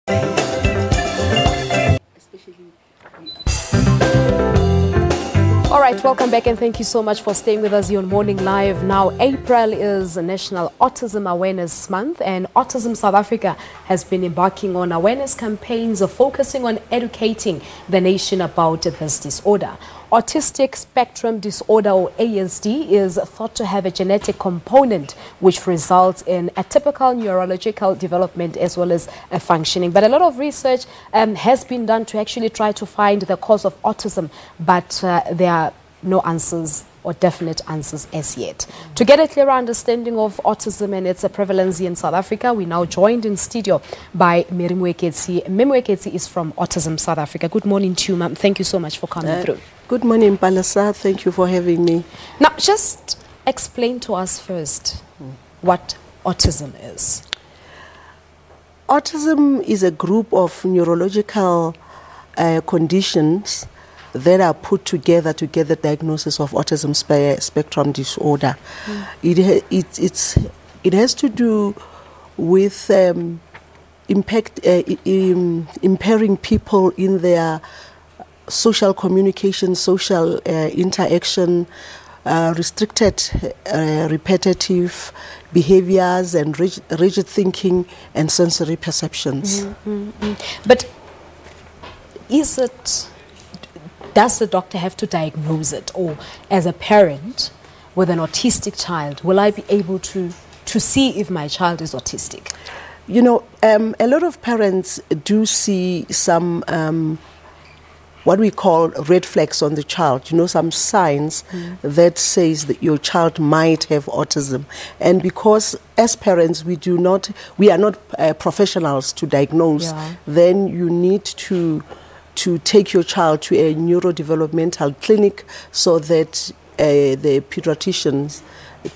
All right, welcome back and thank you so much for staying with us here on Morning Live. Now, April is National Autism Awareness Month, and Autism South Africa has been embarking on awareness campaigns of focusing on educating the nation about this disorder. Autistic spectrum disorder, or ASD, is thought to have a genetic component which results in atypical neurological development as well as functioning. But a lot of research has been done to actually try to find the cause of autism, but there are no answers or definite answers as yet. To get a clearer understanding of autism and its prevalence in South Africa, we now joined in studio by Mary Moeketsi. Mary Moeketsi is from Autism South Africa. Good morning to you, ma'am. Thank you so much for coming through. Good morning, Palasa. Thank you for having me. Now, just explain to us first what autism is. Autism is a group of neurological conditions that are put together to get the diagnosis of autism spectrum disorder. It has to do with impairing people in their social communication, social interaction, restricted repetitive behaviors and rigid thinking and sensory perceptions. But does the doctor have to diagnose it, or as a parent with an autistic child, will I be able to see if my child is autistic? You know, a lot of parents do see some what we call red flags on the child, you know, some signs that says that your child might have autism. And because as parents we are not professionals to diagnose, then you need to take your child to a neurodevelopmental clinic so that the pediatricians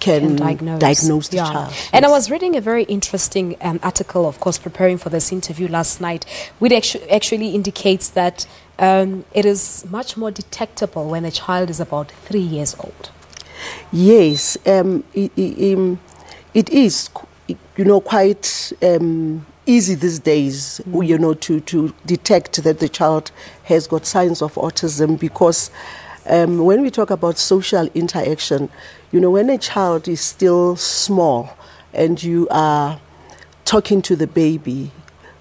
can diagnose the child. And I was reading a very interesting article, of course, preparing for this interview last night, which actually indicates that it is much more detectable when a child is about 3 years old. Yes, it is, you know, quite easy these days, you know, to detect that the child has got signs of autism, because when we talk about social interaction, you know, when a child is still small and you are talking to the baby,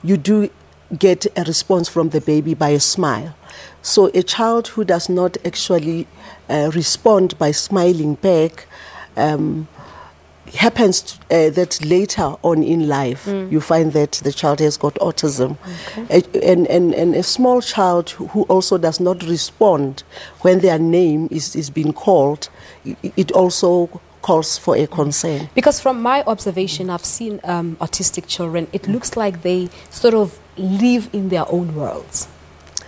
you do get a response from the baby by a smile. So a child who does not actually respond by smiling back happens that later on in life you find that the child has got autism. And a small child who also does not respond when their name is being called, it also calls for a concern. Because from my observation, I've seen autistic children, it looks like they sort of live in their own worlds.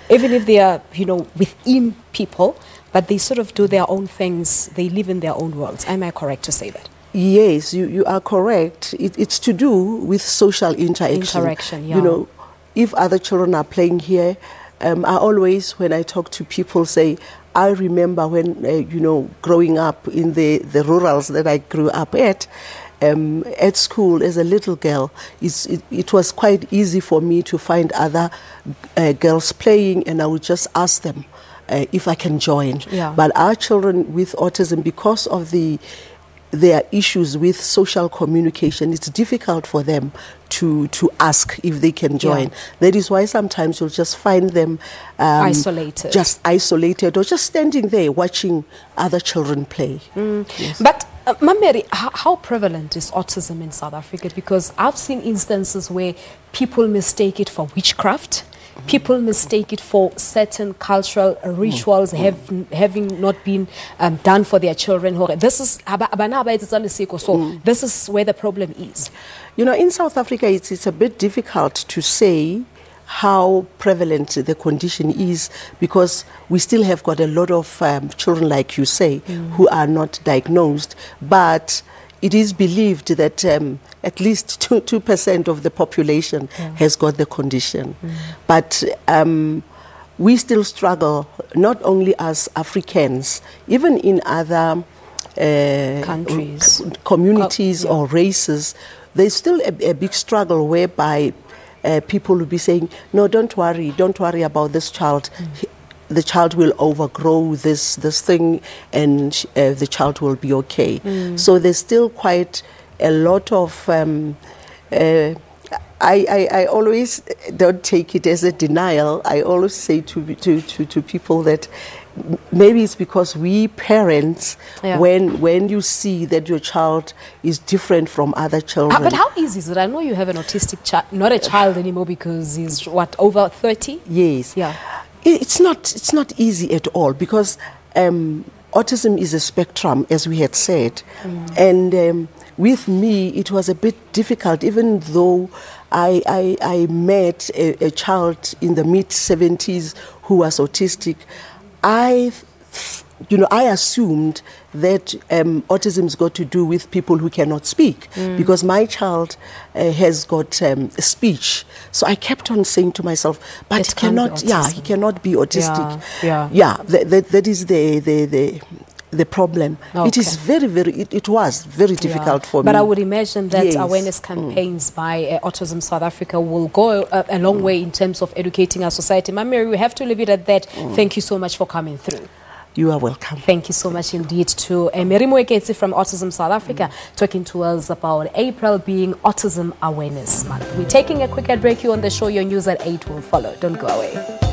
Even if they are, you know, within people, but they sort of do their own things, they live in their own worlds. Am I correct to say that? Yes, you are correct. It's to do with social interaction. Yeah. You know, if other children are playing here, I always, when I talk to people, say, I remember when, you know, growing up in the rurals that I grew up at school as a little girl, it was quite easy for me to find other girls playing, and I would just ask them if I can join. Yeah. But our children with autism, because of their issues with social communication, it's difficult for them to ask if they can join. That is why sometimes you'll just find them isolated. Just isolated, or just standing there watching other children play. Yes. But Mary, how prevalent is autism in South Africa? Because I've seen instances where people mistake it for witchcraft. People mistake it for certain cultural rituals having not been done for their children. This is this is where the problem is. You know, in South Africa, it's a bit difficult to say how prevalent the condition is, because we still have got a lot of children, like you say, who are not diagnosed. But it is believed that at least 2% of the population has got the condition. But we still struggle, not only as Africans, even in other countries, communities or races. There's still a big struggle whereby people will be saying, no, don't worry about this child. The child will overgrow this thing, and the child will be okay. So there's still quite a lot of I always don't take it as a denial. I always say to people that maybe it's because we parents, when you see that your child is different from other children. But how easy is it? I know you have an autistic child, not a child anymore because he's over 30? Yes. Yeah. It's not easy at all, because autism is a spectrum, as we had said. And with me, it was a bit difficult, even though I met a child in the mid-70s who was autistic. I assumed that autism's got to do with people who cannot speak, because my child has got speech. So I kept on saying to myself, but he cannot be autistic. That is the problem. Okay. It is it was very difficult for me. But I would imagine that awareness campaigns by Autism South Africa will go a long way in terms of educating our society. Mary, we have to leave it at that. Thank you so much for coming through. You are welcome. Thank you so much indeed to Mary Moeketsi from Autism South Africa talking to us about April being Autism Awareness Month. We're taking a quick ad break. You on the show. Your news at 8 will follow. Don't go away.